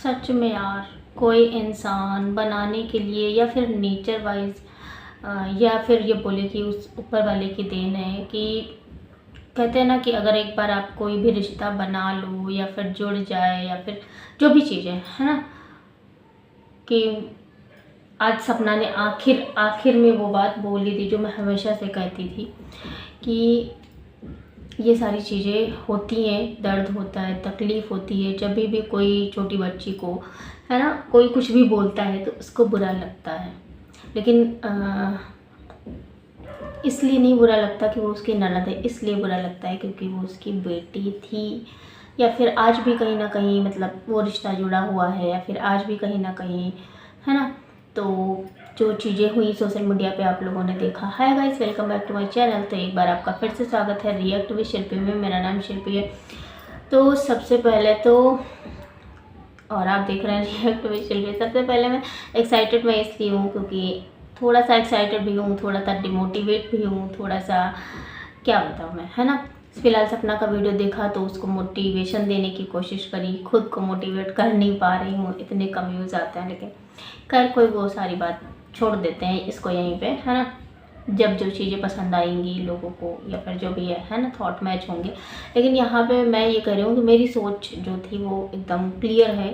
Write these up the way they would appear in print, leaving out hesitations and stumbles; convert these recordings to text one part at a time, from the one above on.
सच में यार, कोई इंसान बनाने के लिए या फिर नेचर वाइज या फिर ये बोले कि उस ऊपर वाले की देन है कि कहते हैं ना कि अगर एक बार आप कोई भी रिश्ता बना लो या फिर जुड़ जाए या फिर जो भी चीज़ें है ना, कि आज सपना ने आखिर आखिर में वो बात बोली थी जो मैं हमेशा से कहती थी कि ये सारी चीज़ें होती हैं, दर्द होता है, तकलीफ़ होती है। जब भी कोई छोटी बच्ची को है ना, कोई कुछ भी बोलता है तो उसको बुरा लगता है, लेकिन इसलिए नहीं बुरा लगता कि वो उसकी ननद है, इसलिए बुरा लगता है क्योंकि वो उसकी बेटी थी, या फिर आज भी कहीं ना कहीं मतलब वो रिश्ता जुड़ा हुआ है, या फिर आज भी कहीं ना कहीं है ना। तो जो चीज़ें हुई सोशल मीडिया पे आप लोगों ने देखा। Hi guys, welcome back to my channel. तो एक बार आपका फिर से स्वागत है रिएक्ट विद शिल्पी में। मेरा नाम शिल्पी है। तो सबसे पहले तो, और आप देख रहे हैं रिएक्ट विद शिल्पी। सबसे पहले मैं एक्साइटेड मैं इसलिए हूँ क्योंकि थोड़ा सा एक्साइटेड भी हूँ, थोड़ा सा डिमोटिवेट भी हूँ, थोड़ा सा क्या बताऊँ मैं, है ना। फिलहाल सपना का वीडियो देखा तो उसको मोटिवेशन देने की कोशिश करी, खुद को मोटिवेट कर नहीं पा रही हूँ, इतने कम व्यूज़ आते हैं। लेकिन खैर कोई वो सारी बात छोड़ देते हैं इसको यहीं पे, है ना। जब जो चीज़ें पसंद आएंगी लोगों को या फिर जो भी है ना, थॉट मैच होंगे। लेकिन यहाँ पे मैं ये कह रही हूँ कि मेरी सोच जो थी वो एकदम क्लियर है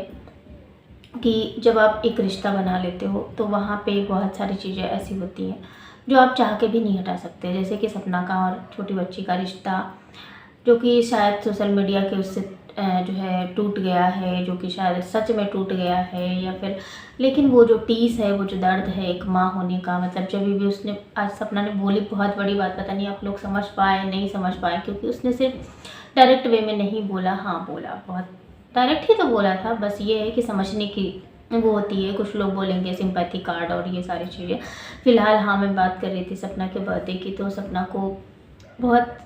कि जब आप एक रिश्ता बना लेते हो तो वहाँ पे बहुत सारी चीज़ें ऐसी होती हैं जो आप चाह के भी नहीं हटा सकते। जैसे कि सपना का और छोटी बच्ची का रिश्ता, जो कि शायद सोशल मीडिया के उससे जो है टूट गया है, जो कि शायद सच में टूट गया है, या फिर लेकिन वो जो टीस है, वो जो दर्द है एक माँ होने का, मतलब जब भी उसने आज सपना ने बोली बहुत बड़ी बात, पता नहीं आप लोग समझ पाए नहीं समझ पाए, क्योंकि उसने सिर्फ डायरेक्ट वे में नहीं बोला, हाँ बोला, बहुत डायरेक्ट ही तो बोला था। बस ये है कि समझने की वो होती है, कुछ लोग बोलेंगे सिंपैथी कार्ड और ये सारी चीज़ें। फ़िलहाल हाँ, मैं बात कर रही थी सपना के बर्थडे की। तो सपना को बहुत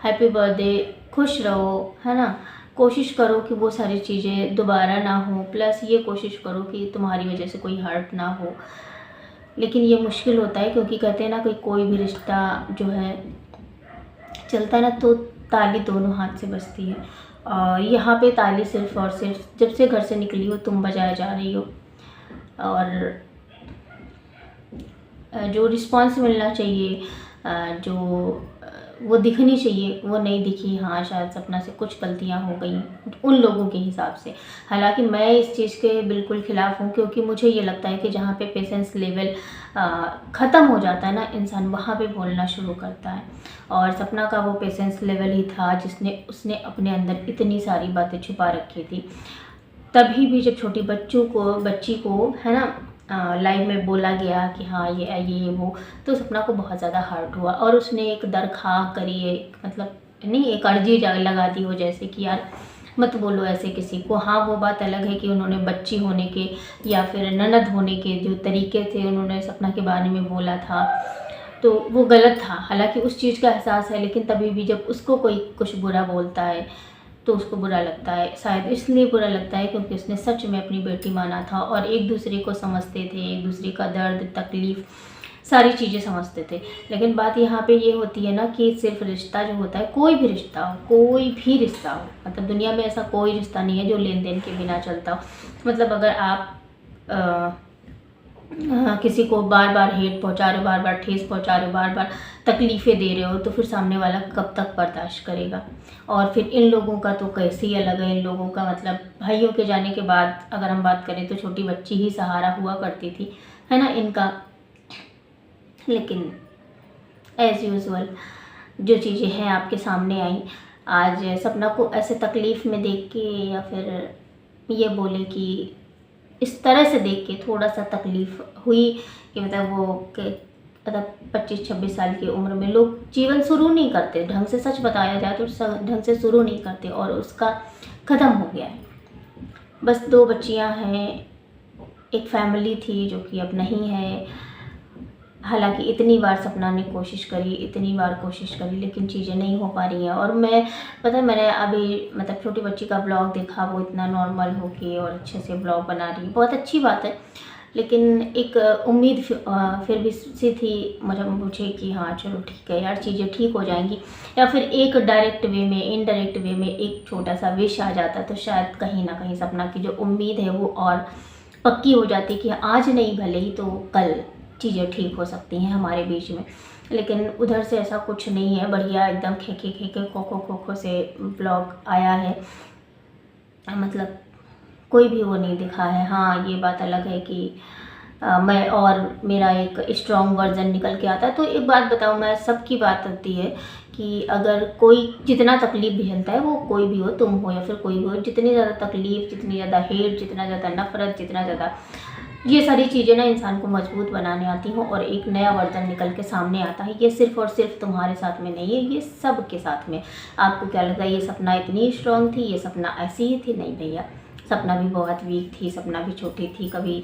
हैप्पी बर्थडे, खुश रहो, है ना। कोशिश करो कि वो सारी चीज़ें दोबारा ना हो, प्लस ये कोशिश करो कि तुम्हारी वजह से कोई हर्ट ना हो। लेकिन ये मुश्किल होता है क्योंकि कहते हैं ना कि कोई भी रिश्ता जो है चलता है ना तो ताली दोनों हाथ से बजती है। और यहाँ पे ताली सिर्फ और सिर्फ जब से घर से निकली हो तुम बजाए जा रही हो, और जो रिस्पॉन्स मिलना चाहिए, जो वो दिखनी चाहिए वो नहीं दिखी। हाँ, शायद सपना से कुछ गलतियाँ हो गई उन लोगों के हिसाब से। हालांकि मैं इस चीज़ के बिल्कुल ख़िलाफ़ हूँ, क्योंकि मुझे ये लगता है कि जहाँ पे पेशेंस लेवल ख़त्म हो जाता है ना, इंसान वहाँ पे बोलना शुरू करता है। और सपना का वो पेशेंस लेवल ही था जिसने उसने अपने अंदर इतनी सारी बातें छुपा रखी थी। तभी भी जब छोटी बच्ची को है ना लाइव में बोला गया कि हाँ ये वो, तो सपना को बहुत ज़्यादा हर्ट हुआ और उसने एक दरख्वास्त करी, एक मतलब नहीं, एक अर्जी लगा दी हो, जैसे कि यार मत बोलो ऐसे किसी को। हाँ, वो बात अलग है कि उन्होंने बच्ची होने के या फिर ननद होने के जो तरीके थे उन्होंने सपना के बारे में बोला था, तो वो गलत था। हालांकि उस चीज़ का एहसास है, लेकिन तभी भी जब उसको कोई कुछ बुरा बोलता है तो उसको बुरा लगता है। शायद इसलिए बुरा लगता है क्योंकि उसने सच में अपनी बेटी माना था और एक दूसरे को समझते थे, एक दूसरे का दर्द तकलीफ़ सारी चीज़ें समझते थे। लेकिन बात यहाँ पे ये होती है ना कि सिर्फ रिश्ता जो होता है, कोई भी रिश्ता हो, कोई भी रिश्ता हो, मतलब दुनिया में ऐसा कोई रिश्ता नहीं है जो लेन देन के बिना चलता हो। मतलब अगर आप किसी को बार बार हेट पहुंचा रहे हो, बार बार ठेस पहुंचा रहे हो, बार बार तकलीफ़ें दे रहे हो, तो फिर सामने वाला कब तक बर्दाश्त करेगा। और फिर इन लोगों का तो कैसे ही अलग है। इन लोगों का मतलब भाइयों के जाने के बाद अगर हम बात करें तो छोटी बच्ची ही सहारा हुआ करती थी, है ना, इनका। लेकिन एज़ यूजुअल जो चीज़ें हैं आपके सामने आई। आज सपना को ऐसे तकलीफ़ में देख के, या फिर ये बोले कि इस तरह से देख के थोड़ा सा तकलीफ़ हुई कि मतलब वो के मतलब 25-26 साल की उम्र में लोग जीवन शुरू नहीं करते ढंग से। सच बताया जाए तो ढंग से शुरू नहीं करते और उसका ख़त्म हो गया है। बस 2 बच्चियां हैं, एक फैमिली थी जो कि अब नहीं है। हालांकि इतनी बार सपना ने कोशिश करी, इतनी बार कोशिश करी, लेकिन चीज़ें नहीं हो पा रही हैं। और मैं पता है, मैंने अभी मतलब छोटी बच्ची का ब्लॉग देखा, वो इतना नॉर्मल हो के और अच्छे से ब्लॉग बना रही है, बहुत अच्छी बात है। लेकिन एक उम्मीद फिर भी सी थी मुझे कि हाँ चलो ठीक है यार, चीज़ें ठीक हो जाएंगी, या फिर एक डायरेक्ट वे में, इनडायरेक्ट वे में एक छोटा सा विश आ जाता तो शायद कहीं ना कहीं सपना की जो उम्मीद है वो और पक्की हो जाती कि आज नहीं भले ही तो कल चीज़ें ठीक हो सकती हैं हमारे बीच में। लेकिन उधर से ऐसा कुछ नहीं है, बढ़िया एकदम खेखे खो से ब्लॉग आया है, मतलब कोई भी वो नहीं दिखा है। हाँ, ये बात अलग है कि मैं और मेरा एक स्ट्रॉन्ग वर्जन निकल के आता है। तो एक बात बताऊँ, मैं सबकी बात होती है कि अगर कोई जितना तकलीफ़ भी झेलता है, वो कोई भी हो, तुम हो या फिर कोई हो, जितनी ज़्यादा तकलीफ़, जितनी ज़्यादा हेट, जितना ज़्यादा नफ़रत, जितना ज़्यादा ये सारी चीज़ें ना इंसान को मजबूत बनाने आती हैं और एक नया वर्जन निकल के सामने आता है। ये सिर्फ़ और सिर्फ तुम्हारे साथ में नहीं है, ये सब के साथ में। आपको क्या लगता है ये सपना इतनी स्ट्रॉन्ग थी, ये सपना ऐसी ही थी? नहीं भैया, सपना भी बहुत वीक थी, सपना भी छोटी थी कभी,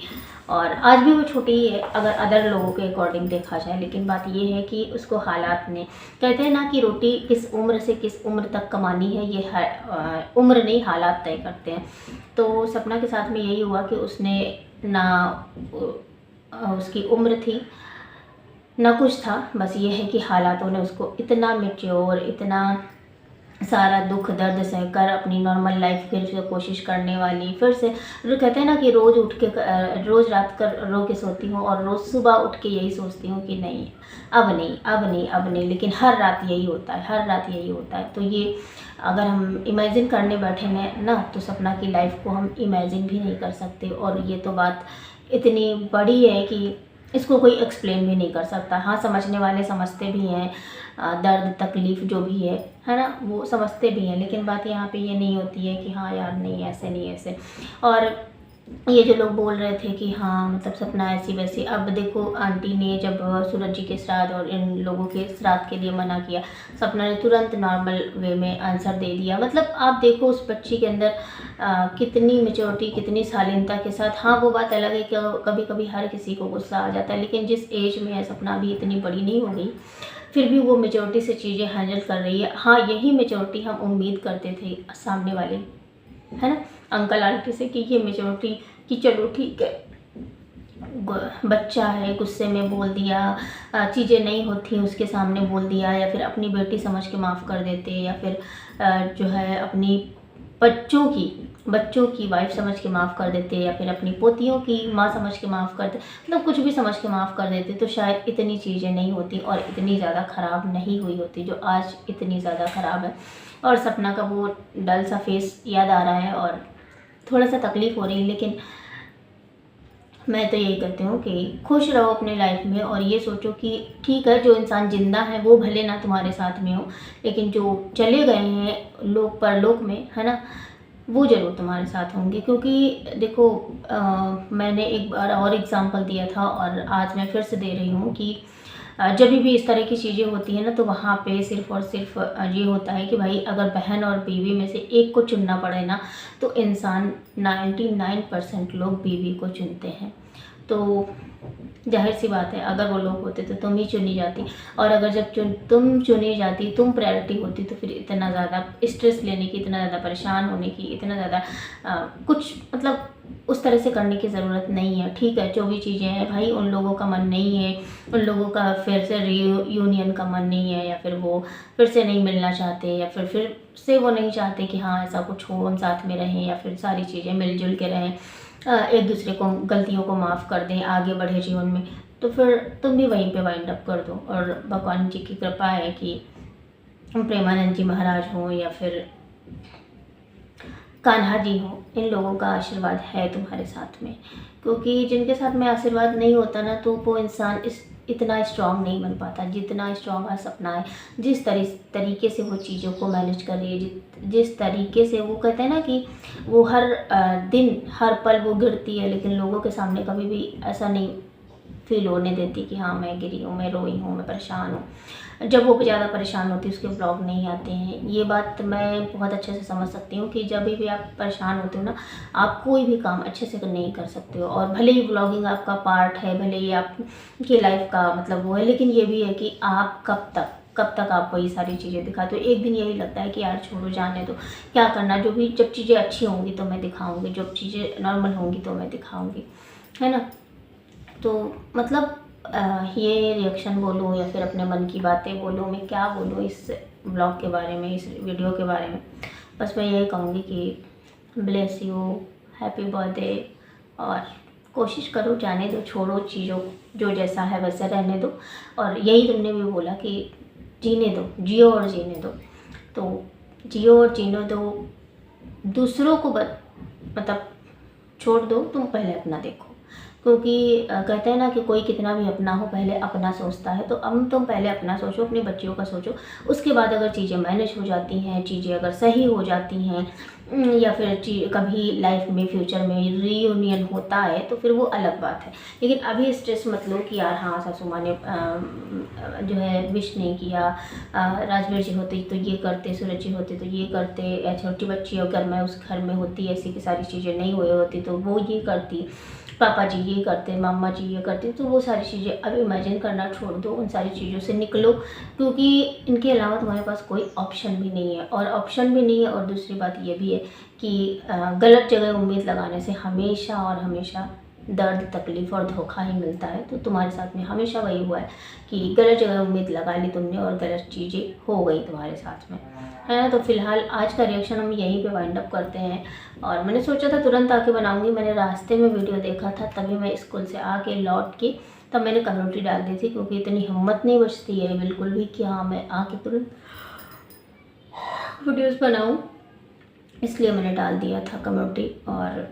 और आज भी वो छोटी ही है अगर अदर लोगों के अकॉर्डिंग देखा जाए। लेकिन बात ये है कि उसको हालात ने, कहते हैं ना कि रोटी किस उम्र से किस उम्र तक कमानी है, ये उम्र नहीं हालात तय करते हैं। तो सपना के साथ में यही हुआ कि उसने ना उसकी उम्र थी ना कुछ था, बस ये है कि हालातों ने उसको इतना मैच्योर, इतना सारा दुख दर्द सहकर अपनी नॉर्मल लाइफ फिर से कोशिश करने वाली, फिर से कहते हैं ना कि रोज़ उठ के रोज़ रात कर रो के सोती हूँ और रोज़ सुबह उठ के यही सोचती हूँ कि नहीं अब नहीं, अब नहीं, अब नहीं, लेकिन हर रात यही होता है, हर रात यही होता है। तो ये अगर हम इमेजिन करने बैठे ना तो सपना की लाइफ को हम इमेजिन भी नहीं कर सकते। और ये तो बात इतनी बड़ी है कि इसको कोई एक्सप्लेन भी नहीं कर सकता। हाँ, समझने वाले समझते भी हैं, दर्द तकलीफ़ जो भी है ना, वो समझते भी हैं। लेकिन बात यहाँ पे ये नहीं होती है कि हाँ यार नहीं ऐसे नहीं ऐसे। और ये जो लोग बोल रहे थे कि हाँ मतलब सपना ऐसी वैसी, अब देखो आंटी ने जब सूरज जी के श्राद्ध और इन लोगों के श्राद्ध के लिए मना किया, सपना ने तुरंत नॉर्मल वे में आंसर दे दिया। मतलब आप देखो उस बच्ची के अंदर कितनी मेच्योरिटी, कितनी शालीनता के साथ। हाँ, वो बात अलग है कि कभी कभी हर किसी को गुस्सा आ जाता है, लेकिन जिस एज में है सपना भी इतनी बड़ी नहीं हो गई, फिर भी वो मेच्योरिटी से चीज़ें हैंडल कर रही है। हाँ, यही मेच्योरिटी हम उम्मीद करते थे सामने वाले, है ना, अंकल आंटी से, कि ये मेच्योरिटी कि चलो ठीक है, बच्चा है, गुस्से में बोल दिया, चीज़ें नहीं होती उसके सामने बोल दिया, या फिर अपनी बेटी समझ के माफ़ कर देते, या फिर जो है अपनी बच्चों की वाइफ समझ के माफ़ कर देते, या फिर अपनी पोतियों की माँ समझ के माफ़ करते, मतलब कुछ भी समझ के माफ़ कर देते, तो शायद इतनी चीज़ें नहीं होती और इतनी ज़्यादा ख़राब नहीं हुई होती जो आज इतनी ज़्यादा ख़राब है। और सपना का वो डल सा फेस याद आ रहा है और थोड़ा सा तकलीफ़ हो रही है। लेकिन मैं तो यही कहती हूँ कि खुश रहो अपनी लाइफ में, और ये सोचो कि ठीक है जो इंसान ज़िंदा है वो भले ना तुम्हारे साथ में हो, लेकिन जो चले गए हैं लोक परलोक में, है ना, वो ज़रूर तुम्हारे साथ होंगे। क्योंकि देखो मैंने एक बार और एग्ज़ाम्पल दिया था और आज मैं फिर से दे रही हूँ कि जब भी इस तरह की चीज़ें होती हैं ना, तो वहाँ पे सिर्फ़ और सिर्फ ये होता है कि भाई अगर बहन और बीवी में से एक को चुनना पड़े ना, तो इंसान 99% लोग बीवी को चुनते हैं। तो जाहिर सी बात है अगर वो लोग होते तो तुम ही चुनी जाती, और अगर जब तुम चुनी जाती, तुम प्रायोरिटी होती, तो फिर इतना ज़्यादा स्ट्रेस लेने की, इतना ज़्यादा परेशान होने की, इतना ज़्यादा कुछ मतलब उस तरह से करने की ज़रूरत नहीं है। ठीक है, जो भी चीज़ें हैं भाई, उन लोगों का मन नहीं है, उन लोगों का फिर से रीयूनियन का मन नहीं है, या फिर वो फिर से नहीं मिलना चाहते, या फिर से वो नहीं चाहते कि हाँ ऐसा कुछ हो, हम साथ में रहें, या फिर सारी चीज़ें मिलजुल के रहें, एक दूसरे को गलतियों को माफ़ कर दें, आगे बढ़े जीवन में। तो फिर तुम भी वहीं पे वाइंड अप कर दो। और भगवान जी की कृपा है कि प्रेमानंद जी महाराज हों या फिर कान्हा जी हों, इन लोगों का आशीर्वाद है तुम्हारे साथ में। क्योंकि जिनके साथ में आशीर्वाद नहीं होता ना, तो वो इंसान इतना स्ट्रांग नहीं बन पाता जितना स्ट्रांग है सपना है। जिस तरीके से वो चीज़ों को मैनेज कर रही है, जिस तरीके से वो कहते हैं ना कि वो हर दिन हर पल वो गिरती है, लेकिन लोगों के सामने कभी भी ऐसा नहीं फील होने देती कि हाँ मैं गिरी हूँ, मैं रोई हूँ, मैं परेशान हूँ। जब वो ज़्यादा परेशान होती है उसके ब्लॉग नहीं आते हैं। ये बात मैं बहुत अच्छे से समझ सकती हूँ कि जब भी आप परेशान होते हो ना, आप कोई भी काम अच्छे से नहीं कर सकते हो। और भले ही ब्लॉगिंग आपका पार्ट है, भले ही आपकी लाइफ का मतलब वो है, लेकिन ये भी है कि आप कब तक आप वही सारी चीज़ें दिखाते हो। एक दिन यही लगता है कि यार छोड़ो, जाने दो, क्या करना, जो भी जब चीज़ें अच्छी होंगी तो मैं दिखाऊंगी, जब चीज़ें नॉर्मल होंगी तो मैं दिखाऊंगी, है ना। तो मतलब ये रिएक्शन बोलूँ या फिर अपने मन की बातें बोलूँ, मैं क्या बोलूँ इस ब्लॉग के बारे में, इस वीडियो के बारे में। बस मैं यही कहूँगी कि ब्लेस यू, हैप्पी बर्थडे। और कोशिश करो, जाने दो, छोड़ो चीज़ों, जो जैसा है वैसा रहने दो। और यही तुमने भी बोला कि जीने दो, जियो और जीने दो, तो जियो और जीने दो। दूसरों को मतलब छोड़ दो, तुम पहले अपना देखो। क्योंकि कहते हैं ना कि कोई कितना भी अपना हो, पहले अपना सोचता है। तो अब तुम पहले अपना सोचो, अपनी बच्चियों का सोचो। उसके बाद अगर चीज़ें मैनेज हो जाती हैं, चीज़ें अगर सही हो जाती हैं, या फिर कभी लाइफ में फ्यूचर में रीयूनियन होता है, तो फिर वो अलग बात है। लेकिन अभी स्ट्रेस मत लो कि यार हाँ सासू माँ ने जो है विश नहीं किया, राजवीर जी होते तो ये करते, सूरज जी होते तो ये करते, या छोटी बच्ची अगर मैं उस घर में होती, ऐसी की सारी चीज़ें नहीं हुई होती तो वो ये करती, पापा जी ये करते, मामा जी ये करते। तो वो सारी चीज़ें अब इमेजिन करना छोड़ दो, उन सारी चीज़ों से निकलो, क्योंकि इनके अलावा तुम्हारे पास कोई ऑप्शन भी नहीं है। और ऑप्शन भी नहीं है, और दूसरी बात ये भी है कि गलत जगह उम्मीद लगाने से हमेशा और हमेशा दर्द, तकलीफ़ और धोखा ही मिलता है। तो तुम्हारे साथ में हमेशा वही हुआ है कि गलत जगह उम्मीद लगा ली तुमने और गलत चीज़ें हो गई तुम्हारे साथ में, है ना। तो फिलहाल आज का रिएक्शन हम यहीं पे वाइंड अप करते हैं। और मैंने सोचा था तुरंत आके बनाऊंगी, मैंने रास्ते में वीडियो देखा था, तभी मैं स्कूल से आके लौट के तब मैंने कम्युनिटी डाल दी थी, क्योंकि इतनी हिम्मत नहीं बचती है बिल्कुल भी कि हाँ मैं आके तुरंत वीडियोस बनाऊं। इसलिए मैंने डाल दिया था कम्युनिटी, और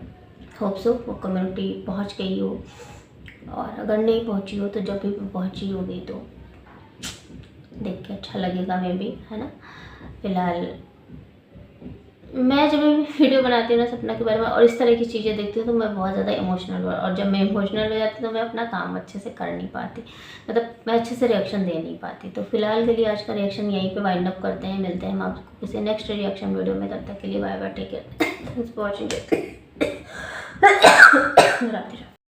होप सो वो कम्युनिटी पहुंच गई हो। और अगर नहीं पहुंची हो तो जब भी पहुंची होगी तो देख के अच्छा लगेगा, मैं भी, है ना। फिलहाल मैं जब भी वीडियो बनाती हूँ ना सपना के बारे में और इस तरह की चीज़ें देखती हूँ तो मैं बहुत ज़्यादा इमोशनल हुआ, और जब मैं इमोशनल हो जाती हूँ तो मैं अपना काम अच्छे से कर नहीं पाती, मतलब मैं अच्छे से रिएक्शन दे नहीं पाती। तो फिलहाल के लिए आज का रिएक्शन यहीं पे वाइंड अप करते हैं। मिलते हैं हम आपको किसी नेक्स्ट रिएक्शन वीडियो में, तब तक के लिए bye bye, take care, thanks for watching.